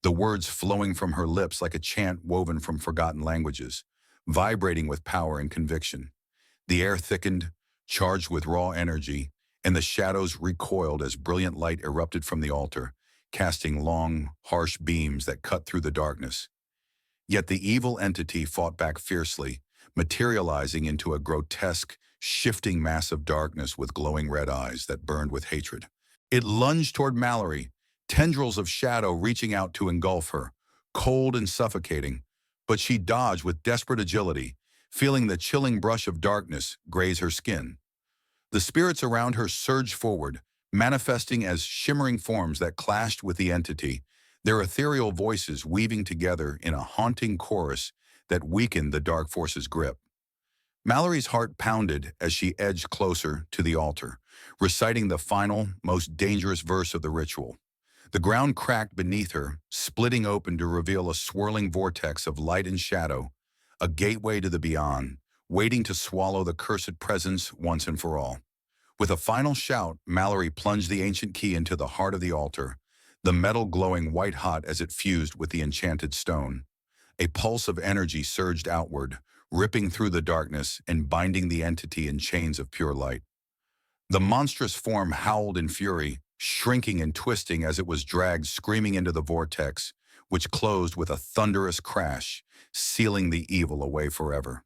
A: the words flowing from her lips like a chant woven from forgotten languages, vibrating with power and conviction. The air thickened, charged with raw energy, and the shadows recoiled as brilliant light erupted from the altar, casting long, harsh beams that cut through the darkness. Yet the evil entity fought back fiercely, materializing into a grotesque, shifting mass of darkness with glowing red eyes that burned with hatred. It lunged toward Mallory, tendrils of shadow reaching out to engulf her, cold and suffocating, but she dodged with desperate agility, feeling the chilling brush of darkness graze her skin. The spirits around her surged forward, manifesting as shimmering forms that clashed with the entity, their ethereal voices weaving together in a haunting chorus that weakened the dark force's grip. Mallory's heart pounded as she edged closer to the altar, reciting the final, most dangerous verse of the ritual. The ground cracked beneath her, splitting open to reveal a swirling vortex of light and shadow, a gateway to the beyond, waiting to swallow the cursed presence once and for all. With a final shout, Mallory plunged the ancient key into the heart of the altar, the metal glowing white-hot as it fused with the enchanted stone. A pulse of energy surged outward, ripping through the darkness and binding the entity in chains of pure light. The monstrous form howled in fury, shrinking and twisting as it was dragged screaming into the vortex, which closed with a thunderous crash, sealing the evil away forever.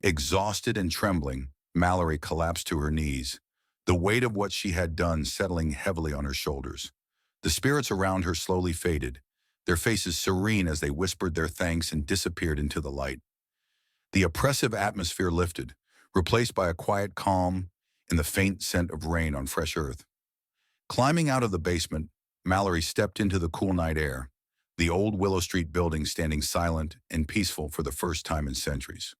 A: Exhausted and trembling, Mallory collapsed to her knees, the weight of what she had done settling heavily on her shoulders. The spirits around her slowly faded, their faces serene as they whispered their thanks and disappeared into the light. The oppressive atmosphere lifted, replaced by a quiet calm and the faint scent of rain on fresh earth. Climbing out of the basement, Mallory stepped into the cool night air, the old Willow Street building standing silent and peaceful for the first time in centuries.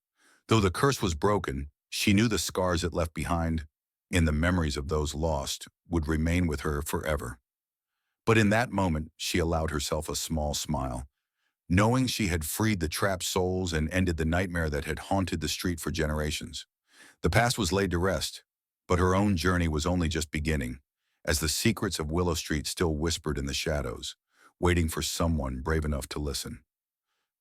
A: Though the curse was broken, she knew the scars it left behind, and the memories of those lost, would remain with her forever. But in that moment, she allowed herself a small smile, knowing she had freed the trapped souls and ended the nightmare that had haunted the street for generations. The past was laid to rest, but her own journey was only just beginning, as the secrets of Willow Street still whispered in the shadows, waiting for someone brave enough to listen.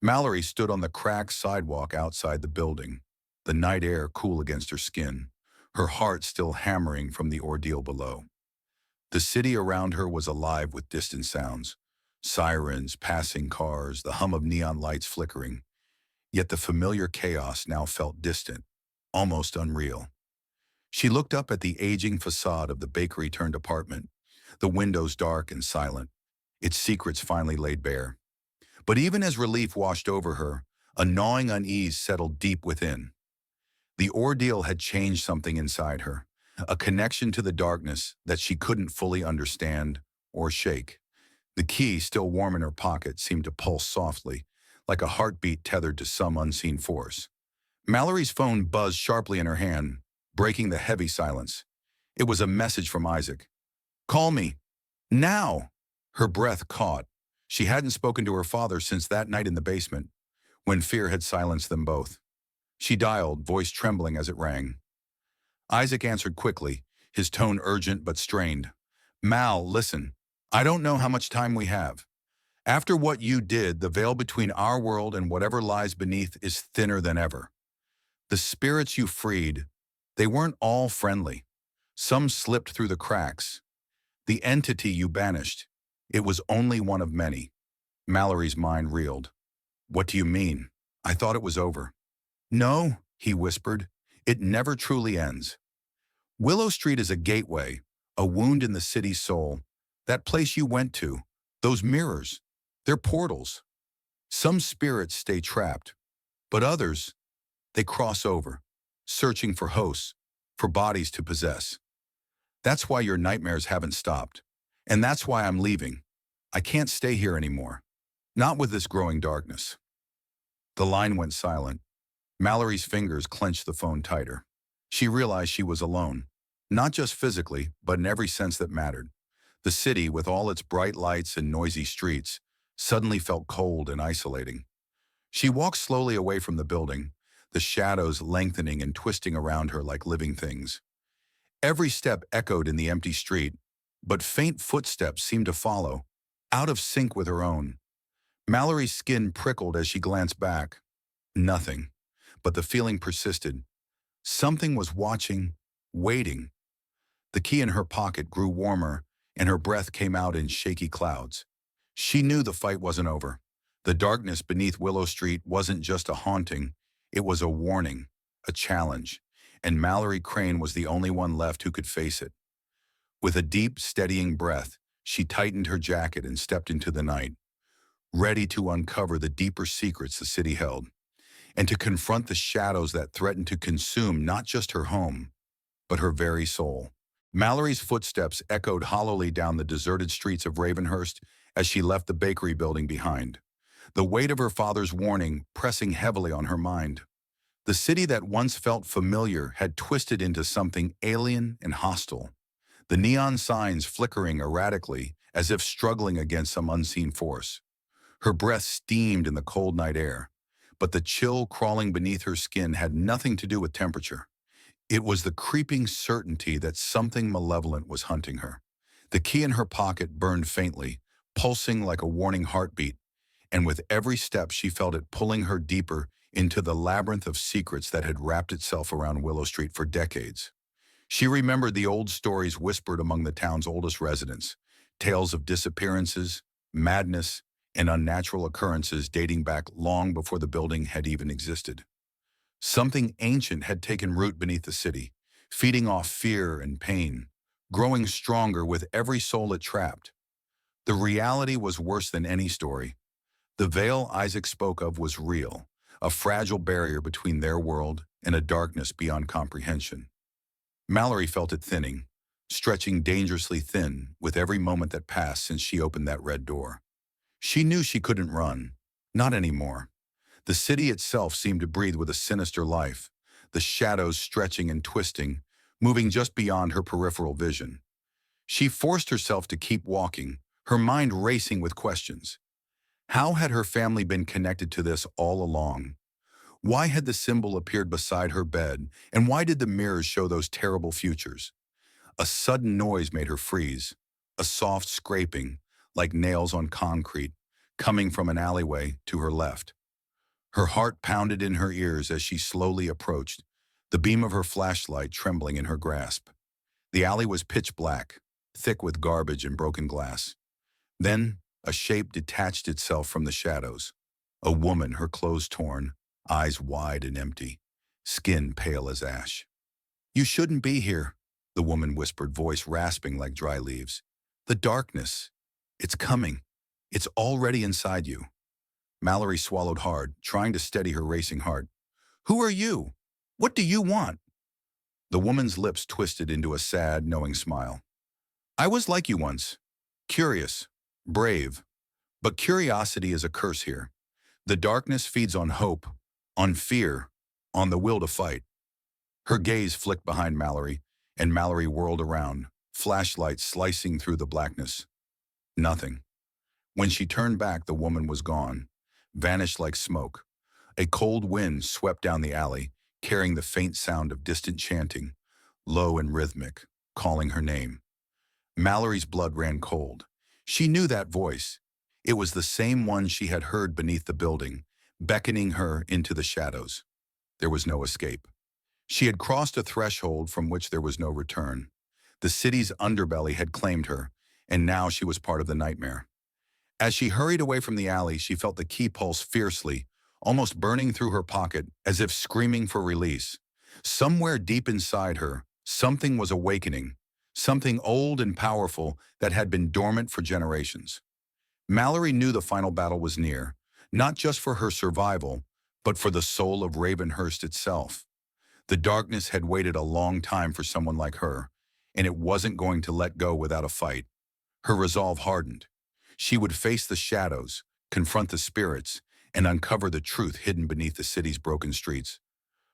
A: Mallory stood on the cracked sidewalk outside the building, the night air cool against her skin, her heart still hammering from the ordeal below. The city around her was alive with distant sounds, sirens, passing cars, the hum of neon lights flickering. Yet the familiar chaos now felt distant, almost unreal. She looked up at the aging facade of the bakery-turned apartment, the windows dark and silent, its secrets finally laid bare. But even as relief washed over her, a gnawing unease settled deep within. The ordeal had changed something inside her, a connection to the darkness that she couldn't fully understand or shake. The key, still warm in her pocket, seemed to pulse softly, like a heartbeat tethered to some unseen force. Mallory's phone buzzed sharply in her hand, breaking the heavy silence. It was a message from Isaac. "Call me. Now!" Her breath caught. She hadn't spoken to her father since that night in the basement, when fear had silenced them both. She dialed, voice trembling as it rang. Isaac answered quickly, his tone urgent but strained. "Mal, listen. I don't know how much time we have. After what you did, the veil between our world and whatever lies beneath is thinner than ever. The spirits you freed, they weren't all friendly. Some slipped through the cracks. The entity you banished, it was only one of many." Mallory's mind reeled. "What do you mean? I thought it was over." "No," he whispered. "It never truly ends. Willow Street is a gateway, a wound in the city's soul. That place you went to, those mirrors, they're portals. Some spirits stay trapped, but others, they cross over, searching for hosts, for bodies to possess. That's why your nightmares haven't stopped. And that's why I'm leaving. I can't stay here anymore. Not with this growing darkness." The line went silent. Mallory's fingers clenched the phone tighter. She realized she was alone, not just physically, but in every sense that mattered. The city, with all its bright lights and noisy streets, suddenly felt cold and isolating. She walked slowly away from the building, the shadows lengthening and twisting around her like living things. Every step echoed in the empty street, but faint footsteps seemed to follow, out of sync with her own. Mallory's skin prickled as she glanced back. Nothing, but the feeling persisted. Something was watching, waiting. The key in her pocket grew warmer, and her breath came out in shaky clouds. She knew the fight wasn't over. The darkness beneath Willow Street wasn't just a haunting, it was a warning, a challenge, and Mallory Crane was the only one left who could face it. With a deep, steadying breath, she tightened her jacket and stepped into the night, ready to uncover the deeper secrets the city held, and to confront the shadows that threatened to consume not just her home, but her very soul. Mallory's footsteps echoed hollowly down the deserted streets of Ravenhurst as she left the bakery building behind, the weight of her father's warning pressing heavily on her mind. The city that once felt familiar had twisted into something alien and hostile, the neon signs flickering erratically as if struggling against some unseen force. Her breath steamed in the cold night air, but the chill crawling beneath her skin had nothing to do with temperature. It was the creeping certainty that something malevolent was hunting her. The key in her pocket burned faintly, pulsing like a warning heartbeat, and with every step she felt it pulling her deeper into the labyrinth of secrets that had wrapped itself around Willow Street for decades. She remembered the old stories whispered among the town's oldest residents, tales of disappearances, madness, and unnatural occurrences dating back long before the building had even existed. Something ancient had taken root beneath the city, feeding off fear and pain, growing stronger with every soul it trapped. The reality was worse than any story. The veil Isaac spoke of was real, a fragile barrier between their world and a darkness beyond comprehension. Mallory felt it thinning, stretching dangerously thin with every moment that passed since she opened that red door. She knew she couldn't run, not anymore. The city itself seemed to breathe with a sinister life, the shadows stretching and twisting, moving just beyond her peripheral vision. She forced herself to keep walking, her mind racing with questions. How had her family been connected to this all along? Why had the symbol appeared beside her bed, and why did the mirrors show those terrible futures? A sudden noise made her freeze, a soft scraping, like nails on concrete, coming from an alleyway to her left. Her heart pounded in her ears as she slowly approached, the beam of her flashlight trembling in her grasp. The alley was pitch black, thick with garbage and broken glass. Then, a shape detached itself from the shadows. A woman, her clothes torn, eyes wide and empty, skin pale as ash. "You shouldn't be here," the woman whispered, voice rasping like dry leaves. "The darkness, it's coming. It's already inside you." Mallory swallowed hard, trying to steady her racing heart. "Who are you?" What do you want? The woman's lips twisted into a sad, knowing smile. I was like you once. Curious. Brave. But curiosity is a curse here. The darkness feeds on hope, on fear, on the will to fight. Her gaze flicked behind Mallory, and Mallory whirled around, flashlight slicing through the blackness. Nothing. When she turned back, the woman was gone, vanished like smoke. A cold wind swept down the alley, carrying the faint sound of distant chanting, low and rhythmic, calling her name. Mallory's blood ran cold. She knew that voice. It was the same one she had heard beneath the building, beckoning her into the shadows. There was no escape. She had crossed a threshold from which there was no return. The city's underbelly had claimed her, and now she was part of the nightmare. As she hurried away from the alley, she felt the key pulse fiercely, almost burning through her pocket, as if screaming for release. Somewhere deep inside her, something was awakening, something old and powerful that had been dormant for generations. Mallory knew the final battle was near, not just for her survival, but for the soul of Ravenhurst itself. The darkness had waited a long time for someone like her, and it wasn't going to let go without a fight. Her resolve hardened. She would face the shadows, confront the spirits, and uncover the truth hidden beneath the city's broken streets.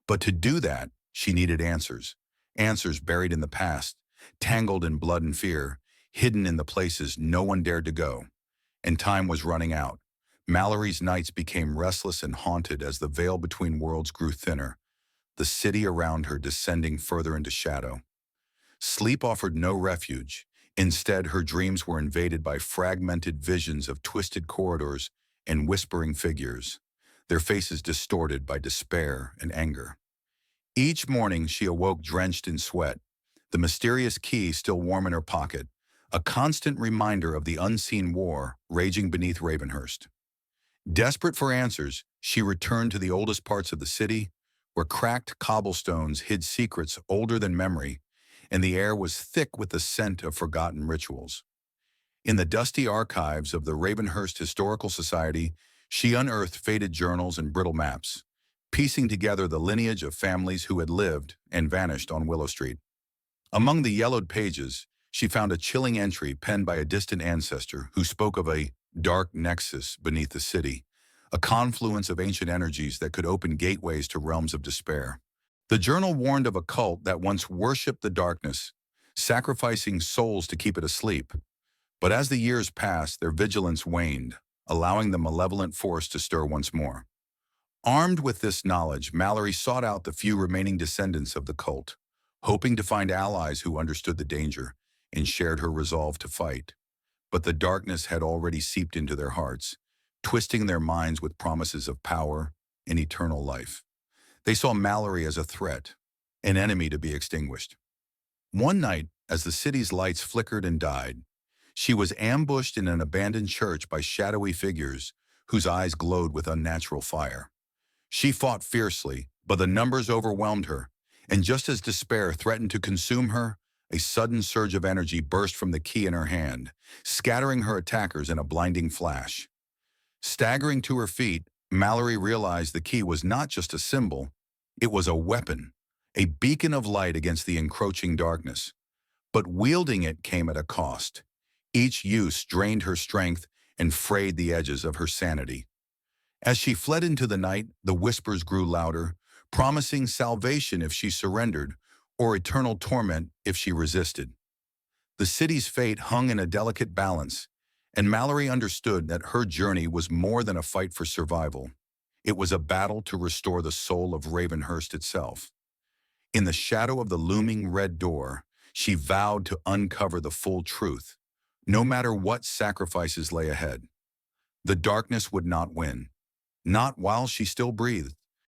A: But to do that, she needed answers. Answers buried in the past, tangled in blood and fear, hidden in the places no one dared to go. And time was running out. Mallory's nights became restless and haunted as the veil between worlds grew thinner, the city around her descending further into shadow. Sleep offered no refuge. Instead, her dreams were invaded by fragmented visions of twisted corridors and whispering figures, their faces distorted by despair and anger. Each morning, she awoke drenched in sweat, the mysterious key still warm in her pocket, a constant reminder of the unseen war raging beneath Ravenhurst. Desperate for answers, she returned to the oldest parts of the city, where cracked cobblestones hid secrets older than memory, and the air was thick with the scent of forgotten rituals. In the dusty archives of the Ravenhurst Historical Society, she unearthed faded journals and brittle maps, piecing together the lineage of families who had lived and vanished on Willow Street. Among the yellowed pages, she found a chilling entry penned by a distant ancestor who spoke of a dark nexus beneath the city, a confluence of ancient energies that could open gateways to realms of despair. The journal warned of a cult that once worshipped the darkness, sacrificing souls to keep it asleep. But as the years passed, their vigilance waned, allowing the malevolent force to stir once more. Armed with this knowledge, Mallory sought out the few remaining descendants of the cult, hoping to find allies who understood the danger and shared her resolve to fight. But the darkness had already seeped into their hearts, twisting their minds with promises of power and eternal life. They saw Mallory as a threat, an enemy to be extinguished. One night, as the city's lights flickered and died, she was ambushed in an abandoned church by shadowy figures whose eyes glowed with unnatural fire. She fought fiercely, but the numbers overwhelmed her, and just as despair threatened to consume her, a sudden surge of energy burst from the key in her hand, scattering her attackers in a blinding flash. Staggering to her feet, Mallory realized the key was not just a symbol, it was a weapon, a beacon of light against the encroaching darkness. But wielding it came at a cost. Each use drained her strength and frayed the edges of her sanity. As she fled into the night, the whispers grew louder, promising salvation if she surrendered, or eternal torment if she resisted. The city's fate hung in a delicate balance, and Mallory understood that her journey was more than a fight for survival. It was a battle to restore the soul of Ravenhurst itself. In the shadow of the looming red door, she vowed to uncover the full truth, no matter what sacrifices lay ahead. The darkness would not win, not while she still breathed.